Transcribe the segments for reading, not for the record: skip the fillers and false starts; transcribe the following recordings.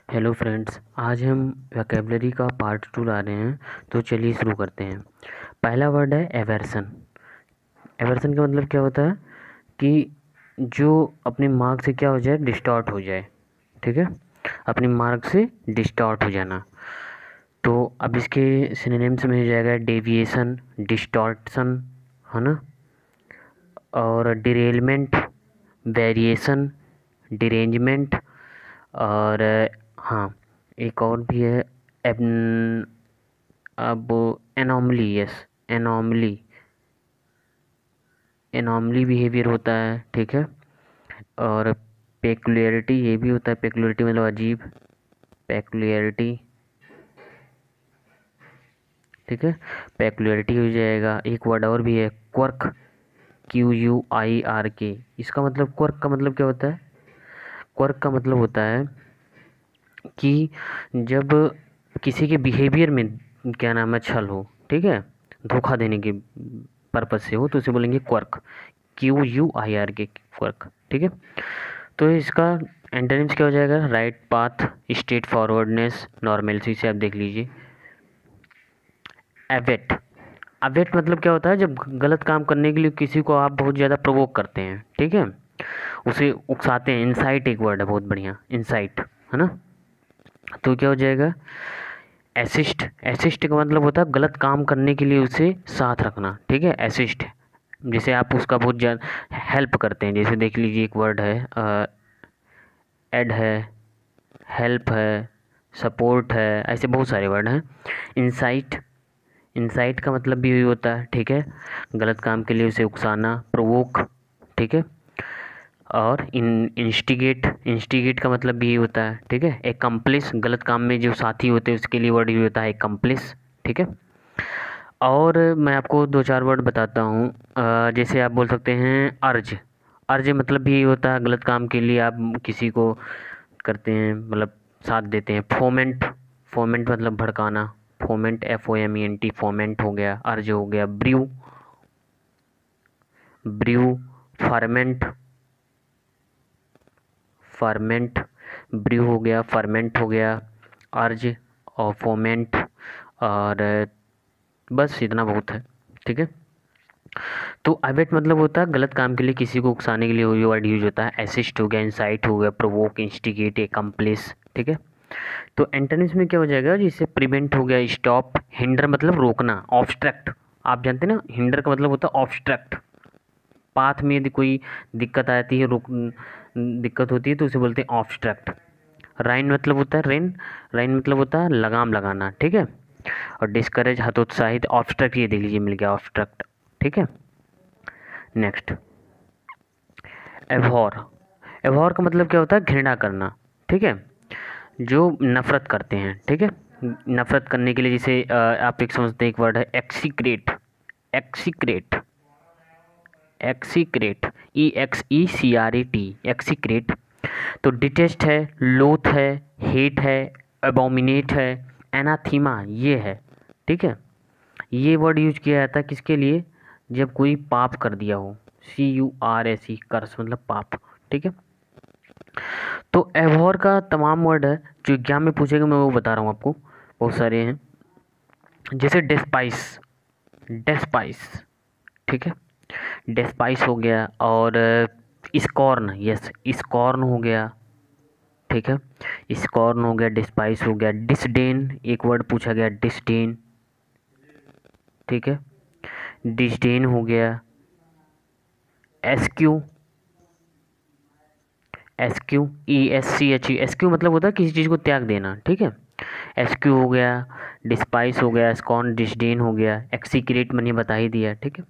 Hello friends, आज हम vocabulary का पार्ट 2 ला रहे हैं। तो चलिए शुरू करते हैं। पहला वर्ड है एवर्सन। एवर्सन का मतलब क्या होता है कि जो अपने मार्क से क्या हो जाए, डिस्टॉर्ट हो जाए। ठीक है, अपनी मार्क से डिस्टॉर्ट हो जाना। तो अब इसके सिनोनिम्स में हो जाएगा डेविएशन, डिस्टॉर्शन, है ना, और डिरेलमेंट, वेरिएशन, डिरेंजमेंट, और हाँ, एक और भी है अब anomaly. Yes, anomaly. Anomaly behaviour होता है, ठीक है। और पेकुलियरिटी, ये भी होता है। पेकुलियरिटी मतलब अजीब, पेकुलियरिटी, ठीक है। पेकुलियरिटी हो जाएगा। एक वर्ड और भी है, क्वर्क, QUIRK। इसका मतलब, क्वर्क का मतलब क्या होता है? क्वर्क का मतलब होता है कि जब किसी के बिहेवियर में क्या नाम है, छल हो, ठीक है, धोखा देने के पर्पज से हो, तो उसे बोलेंगे क्वर्क, QUIRK, क्वर्क, ठीक है। तो इसका एंटोनिम्स क्या हो जाएगा? Right path, straight forwardness, normalcy से आप देख लीजिए। एवेट। अवेट मतलब क्या होता है? जब गलत काम करने के लिए किसी को आप बहुत ज़्यादा प्रोवोक करते हैं, ठीक है, उसे उकसाते हैं। इंसाइट एक वर्ड है बहुत बढ़िया, इंसाइट, है ना। तो क्या हो जाएगा? असिस्ट। असिस्ट का मतलब होता है गलत काम करने के लिए उसे साथ रखना, ठीक है, असिस्ट। जैसे आप उसका बहुत ज़्यादा हेल्प करते हैं, जैसे देख लीजिए एक वर्ड है, एड है, हेल्प है, सपोर्ट है, ऐसे बहुत सारे वर्ड हैं। इंसाइट। इंसाइट का मतलब भी यही होता है, ठीक है, गलत काम के लिए उसे उकसाना, प्रोवोक, ठीक है। और इंस्टिगेट। इंस्टिगेट का मतलब भी यही होता है, ठीक है। एकम्प्लिस, गलत काम में जो साथी होते हैं उसके लिए वर्ड यूज होता है एकम्प्लिस, ठीक है। और मैं आपको दो चार वर्ड बताता हूँ। जैसे आप बोल सकते हैं अर्ज। अर्ज मतलब भी यही होता है, गलत काम के लिए आप किसी को करते हैं, मतलब साथ देते हैं। फोमेंट। फोमेंट मतलब भड़काना। फोमेंट, FOMENT, फोमेंट हो गया, अर्ज हो गया। Brew. Brew, ferment. Ferment, brew हो गया, फर्मेंट हो गया, अर्ज और फोमेंट। और बस इतना बहुत है, ठीक है। तो अवेट मतलब होता है गलत काम के लिए किसी को उकसाने के लिए ये वर्ड यूज होता है। असिस्ट हो गया, इंसाइट हो गया, प्रोवोक, इंस्टिगेट, एकम्प्लिस, ठीक है। तो एंटोनिम्स में क्या हो जाएगा? जिससे प्रिवेंट हो गया, स्टॉप। हिंडर मतलब रोकना, ऑब्स्ट्रक्ट। आप जानते हैं ना, हिंडर का मतलब होता है ऑब्स्ट्रक्ट। पाथ में यदि कोई दिक्कत आती है, रोक दिक्कत होती है, तो उसे बोलते हैं ऑब्स्ट्रक्ट। राइन मतलब होता है रेन। राइन मतलब होता है लगाम लगाना, ठीक है। और डिस्करेज, हतोत्साहित। ऑब्स्ट्रक्ट, ये देख लीजिए मिल गया, ऑब्स्ट्रक्ट, ठीक है। नेक्स्ट, एभॉर। एभॉर का मतलब क्या होता है? घृणा करना, ठीक है, जो नफरत करते हैं, ठीक है। नफरत करने के लिए जैसे आप एक समझते हैं, एक वर्ड है एक्सीक्रेट। एक्सीक्रेट, एक्सीक्रेट, EXECRAT, एक्सीक्रेट। तो डिटेस्ट है, लोथ है, हेट है, अबोमिनेट है, एनाथीमा ये है, ठीक है। ये वर्ड यूज किया जाता है किसके लिए? जब कोई पाप कर दिया हो। CURSE, कर्स मतलब पाप, ठीक है। तो एवोर का तमाम वर्ड है जो एग्जाम में पूछेगा, मैं वो बता रहा हूँ आपको, बहुत सारे हैं। जैसे डेस्पाइस। डेस्पाइस, ठीक है, डेस्पाइस हो गया। और स्कॉर्न, यस, स्कॉर्न हो गया, ठीक है। स्कॉर्न हो गया, डिस्पाइस हो गया। डिसडेन, एक वर्ड पूछा गया, डिसडेन, ठीक है। डिसडेन हो गया। एसक्यू। एसक्यू मतलब होता है किसी चीज़ को त्याग देना, ठीक है। एसक्यू हो गया, डिस्पाइस हो गया, स्कॉन, डिसडेन हो गया, एक्सीक्रेट मैंने बता ही दिया, ठीक है।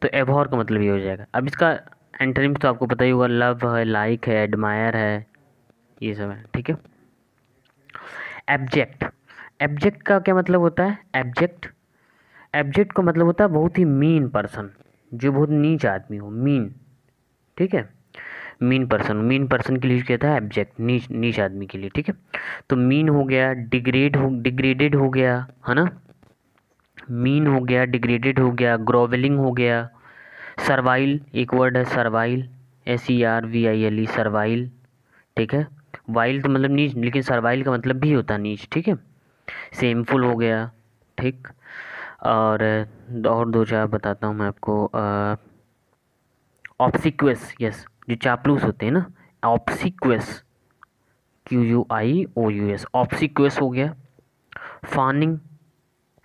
तो एबहॉर का मतलब ये हो जाएगा। अब इसका एंटोनिम्स तो आपको पता ही होगा, लव है, लाइक है, एडमायर है, ये सब है, ठीक है। एब्जेक्ट। एब्जेक्ट का क्या मतलब होता है? एब्जेक्ट, एब्जेक्ट का मतलब होता है बहुत ही मीन पर्सन, जो बहुत नीच आदमी हो, मीन, ठीक है। मीन पर्सन, मीन पर्सन के लिए यूज किया था एब्जेक्ट, नीच नीच आदमी के लिए, ठीक है। तो मीन हो गया, डिग्रेडेड हो गया, है ना। मीन हो गया, डिग्रेडेड हो गया, ग्रोवलिंग हो गया। सर्वाइल, एक वर्ड है सर्वाइल, SERVILE, सर्वाइल, ठीक है। वाइल तो मतलब नीच, लेकिन सर्वाइल का मतलब भी होता है नीच, ठीक है। सेमफुल हो गया, ठीक। और दो चार बताता हूँ मैं आपको। ऑब्सिक्वस, यस, जो चापलूस होते हैं ना, ऑब्सिक्वस, QUIOUS, ऑब्सिक्वस हो गया। फानिंग,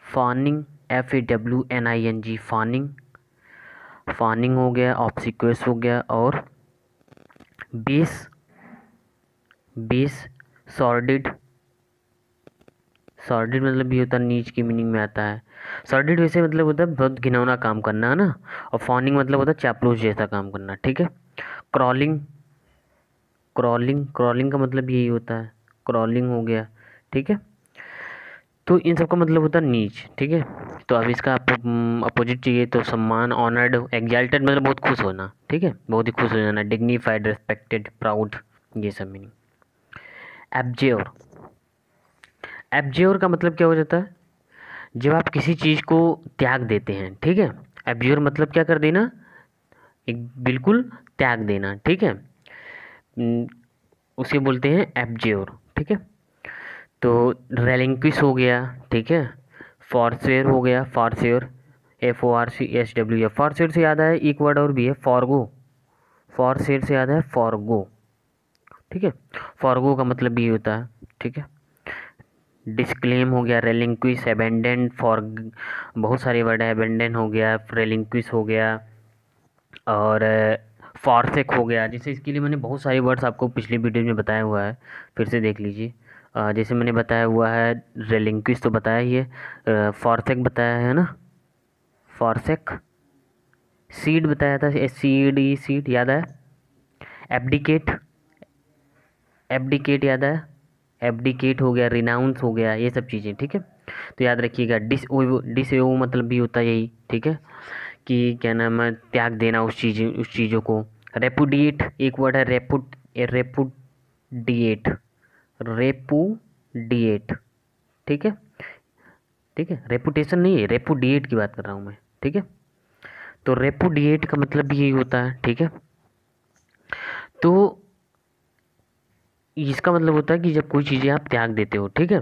फानिंग, FAWNING, फानिंग, फानिंग हो गया, ऑब्सिक्वस हो गया। और बेस, बेस, सॉर्डिड, सॉर्डिड मतलब भी होता है नीच की मीनिंग में आता है। सॉर्डिड वैसे मतलब होता है बहुत घिनौना काम करना, है ना। और फॉनिंग मतलब होता है चापलूस जैसा काम करना, ठीक है। क्रॉलिंग, क्रॉलिंग, क्रॉलिंग का मतलब यही होता है, क्रॉलिंग हो गया, ठीक है। तो इन सब का मतलब होता है नीच, ठीक है। तो अब इसका अपोजिट चाहिए तो सम्मान, ऑनर्ड, एग्जाल्टेड मतलब बहुत खुश होना, ठीक है, बहुत ही खुश हो जाना, डिग्निफाइड, रेस्पेक्टेड, प्राउड, ये सब मीनिंग। एब्ज्योर, एब्ज्योर का मतलब क्या हो जाता है, जब आप किसी चीज़ को त्याग देते हैं, ठीक है। एब्ज्योर मतलब क्या कर देना, एक बिल्कुल त्याग देना, ठीक है। उसे बोलते हैं एब्ज्योर, ठीक है। तो रेलिंक्विश हो गया, ठीक है। फॉरसेयर हो गया, फॉरसेयर, FORCSWR, फॉरसेयर से याद आया एक वर्ड और भी है, फॉरगो, फॉरसेयर से याद है फॉरगो, ठीक है। फॉरगो का मतलब भी होता है, ठीक है। डिस्क्लेम हो गया, रेलिंक्विश, अबेंडन, फॉर, बहुत सारे वर्ड है, अबेंडन हो गया, रेलिंक्विश हो गया, और फॉरसेक हो गया। जैसे इसके लिए मैंने बहुत सारे वर्ड्स आपको पिछली वीडियो में बताया हुआ है, फिर से देख लीजिए। जैसे मैंने बताया हुआ है, रेलिंक्विश तो बताया ही है, फॉरसेक बताया है ना, फॉरसेक। सीड बताया था, SEED, सीड याद है। एब्डिकेट, एब्डिकेट याद है, एब्डिकेट हो गया, रिनाउंस हो गया, ये सब चीज़ें, ठीक है। तो याद रखिएगा। डिसओ मतलब भी होता है यही, ठीक है, कि क्या नाम है, त्याग देना उस चीज़ों को। रेपुडिएट एक वर्ड है, रेपुडिएट, रेपुडिएट, ठीक है, ठीक है। रेपुटेशन नहीं है, रेपुडिएट की बात कर रहा हूँ मैं, ठीक है। तो रेपुडिएट का मतलब भी यही होता है, ठीक है। तो इसका मतलब होता है कि जब कोई चीज़ें आप त्याग देते हो, ठीक है।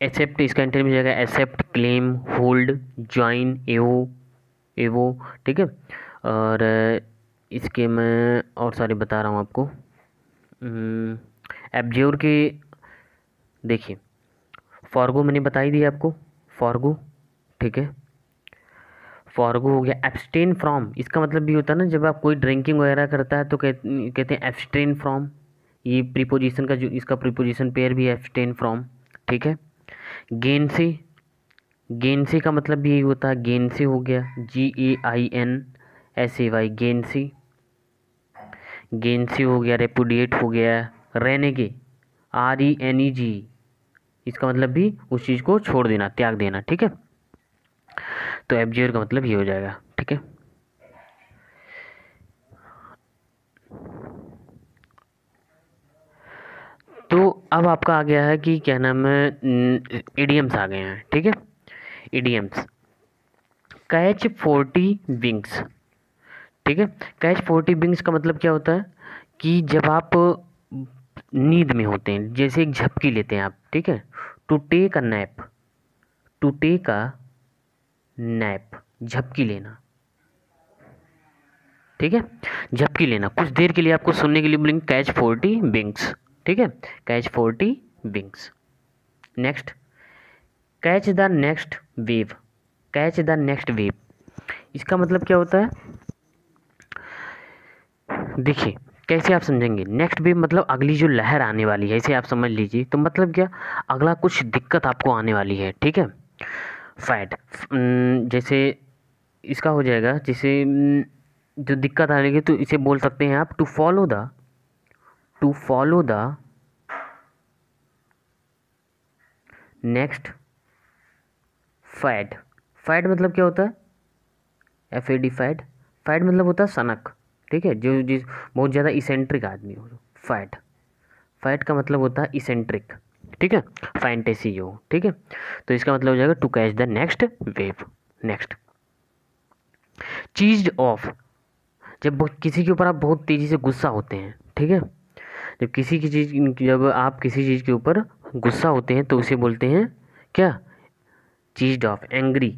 एक्सेप्ट, इसका इंटर में जाएगा एक्सेप्ट, क्लेम, होल्ड, ज्वाइन, एवो, एवो, ठीक है। और इसके मैं और सारे बता रहा हूँ आपको। एब्ज्योर के, देखिए, फॉरगो मैंने बता ही दिया आपको, फॉरगो, ठीक है। फॉरगो हो गया। एब्सटेन फ्रॉम, इसका मतलब भी होता है ना, जब आप कोई ड्रिंकिंग वगैरह करता है तो कहते हैं एब्सटेन फ्रॉम। ये प्रीपोजिशन का जो इसका प्रीपोजिशन पेयर भी है, एब्सटेन फ्रॉम, ठीक है। गेन से, गेन से का मतलब भी यही होता है, गेन से हो गया, GAINSAY, गेन से, गेन से हो गया। रेपुडिएट हो गया। रेनेगे, RENEG, इसका मतलब भी उस चीज़ को छोड़ देना, त्याग देना, ठीक है। तो एब्ज्योर का मतलब ये हो जाएगा, ठीक है। तो अब आपका आ गया है कि क्या नाम है, इडियम्स आ गए हैं, ठीक है। इडियम्स, कैच 40 विंग्स, ठीक है। कैच 40 विंग्स का मतलब क्या होता है, कि जब आप नींद में होते हैं, जैसे एक झपकी लेते हैं आप, ठीक है। To take a nap, to take a nap, झपकी लेना, ठीक है। झपकी लेना, कुछ देर के लिए आपको सुनने के लिए बोलेंगे कैच 40 विंग्स, ठीक है, catch 40 wings. Next, catch the next wave, catch the next wave, इसका मतलब क्या होता है, देखिए कैसे आप समझेंगे। नेक्स्ट वेव मतलब अगली जो लहर आने वाली है, इसे आप समझ लीजिए। तो मतलब क्या, अगला कुछ दिक्कत आपको आने वाली है, ठीक है। फैड, जैसे इसका हो जाएगा, जैसे जो दिक्कत आएगी तो इसे बोल सकते हैं आप, to follow the, to follow the next fad. Fad मतलब क्या होता है, FAD, फैड, फैड मतलब होता है सनक, ठीक है, जो जिस बहुत ज़्यादा इसेंट्रिक आदमी हो, फैड, फैट का मतलब होता है इसेंट्रिक, ठीक है, फैंटेसी जो, ठीक है। तो इसका मतलब हो जाएगा to catch the next wave. Next, cheesed off, जब किसी के ऊपर आप बहुत तेज़ी से गुस्सा होते हैं, ठीक है, जब आप किसी चीज़ के ऊपर गुस्सा होते हैं तो उसे बोलते हैं क्या, चीज्ड ऑफ, एंग्री,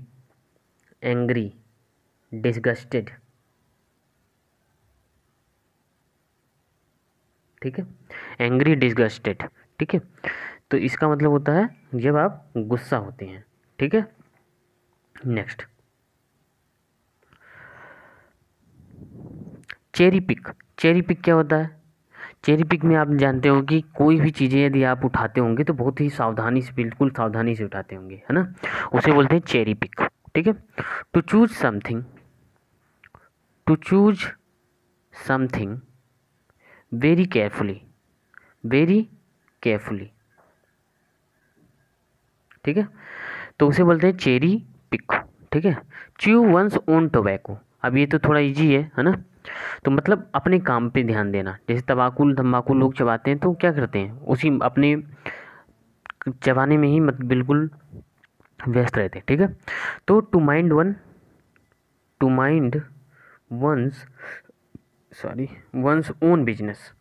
एंग्री, डिसगस्टेड, ठीक है, एंग्री, डिसगस्टेड, ठीक है। तो इसका मतलब होता है जब आप गुस्सा होते हैं, ठीक है। Next, cherry pick. Cherry pick क्या होता है? चेरी पिक में आप जानते हो कि कोई भी चीज़ें यदि आप उठाते होंगे तो बहुत ही सावधानी से, बिल्कुल सावधानी से उठाते होंगे, है ना, उसे बोलते हैं चेरी पिक, ठीक है। To choose something, to choose something very carefully, very carefully, ठीक है, तो उसे बोलते हैं चेरी पिक, ठीक है। च्यू वंस ओन टोबैको, अब ये तो थोड़ा इजी है ना। तो मतलब अपने काम पे ध्यान देना, जैसे तंबाकू लोग चबाते हैं तो क्या करते हैं, उसी अपने चबाने में ही बिल्कुल व्यस्त रहते हैं, ठीक है। तो to mind one's own business,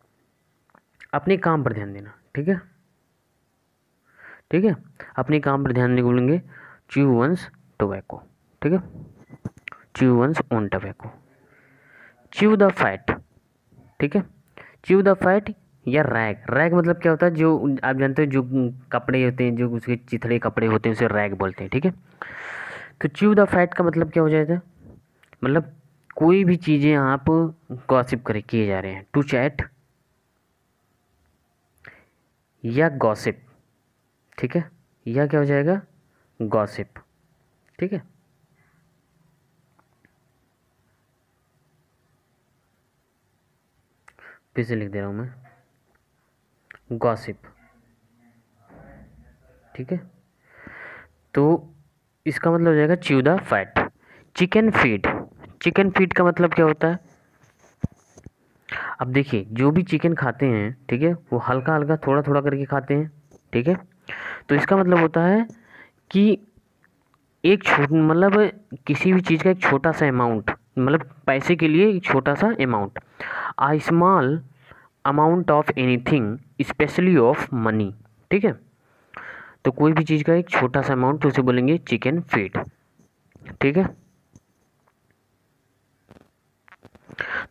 अपने काम पर ध्यान देना, ठीक है, ठीक है, अपने काम पर ध्यान देने को बोलेंगे च्यू वंस टोबैको, ठीक है, chew one's own tobacco. Chew the fat, ठीक है, च्यू द फैट या रैग। रैग मतलब क्या होता है, जो आप जानते हो जो कपड़े होते हैं, जो उसके चिथड़े कपड़े होते हैं उसे रैग बोलते हैं, ठीक है। तो च्यू द फैट का मतलब क्या हो जाता है, मतलब कोई भी चीज़ें आप गॉसिप किए जा रहे हैं, टू चैट या गॉसिप, ठीक है, या क्या हो जाएगा, गॉसिप, ठीक है। फिर से लिख दे रहा हूँ मैं, गॉसिप, ठीक है। तो इसका मतलब हो जाएगा chew the fat. Chicken feed, chicken feed का मतलब क्या होता है, अब देखिए जो भी चिकन खाते हैं, ठीक है, वो हल्का हल्का थोड़ा थोड़ा करके खाते हैं, ठीक है। तो इसका मतलब होता है कि एक मतलब किसी भी चीज़ का एक छोटा सा अमाउंट, मतलब पैसे के लिए एक छोटा सा amount, a small amount of anything specially of money, ठीक है। तो कोई भी चीज़ का एक छोटा सा अमाउंट, तो उसे बोलेंगे चिकन फीड, ठीक है।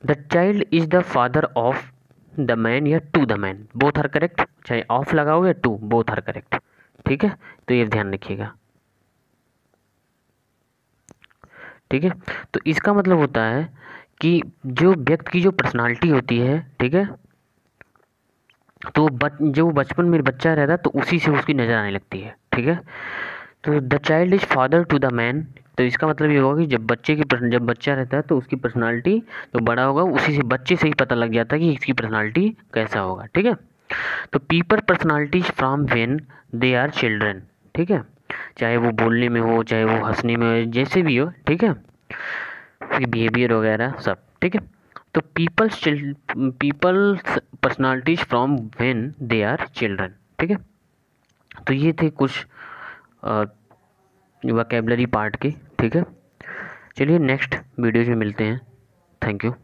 The child is the father of the man या to the man, both are correct, चाहे ऑफ लगाओ या टू, बोथ आर करेक्ट, ठीक है। तो ये ध्यान रखिएगा, ठीक है। तो इसका मतलब होता है कि जो व्यक्ति की जो पर्सनालिटी होती है, ठीक है, तो जो बचपन में बच्चा रहता है तो उसी से उसकी नज़र आने लगती है, ठीक है। तो the child is father to the man, तो इसका मतलब ये होगा कि जब बच्चा रहता है तो उसकी पर्सनालिटी तो बड़ा होगा, उसी से बच्चे से ही पता लग जाता है कि इसकी पर्सनालिटी कैसा होगा, ठीक है। तो people personalities from when they are children, ठीक है, चाहे वो बोलने में हो, चाहे वो हंसने में हो, जैसे भी हो, ठीक है, बिहेवियर वगैरह सब, ठीक है। तो people's personalities from when they are children, ठीक है। तो ये थे कुछ वोकैबुलरी पार्ट के, ठीक है। चलिए नेक्स्ट वीडियो में मिलते हैं, थैंक यू।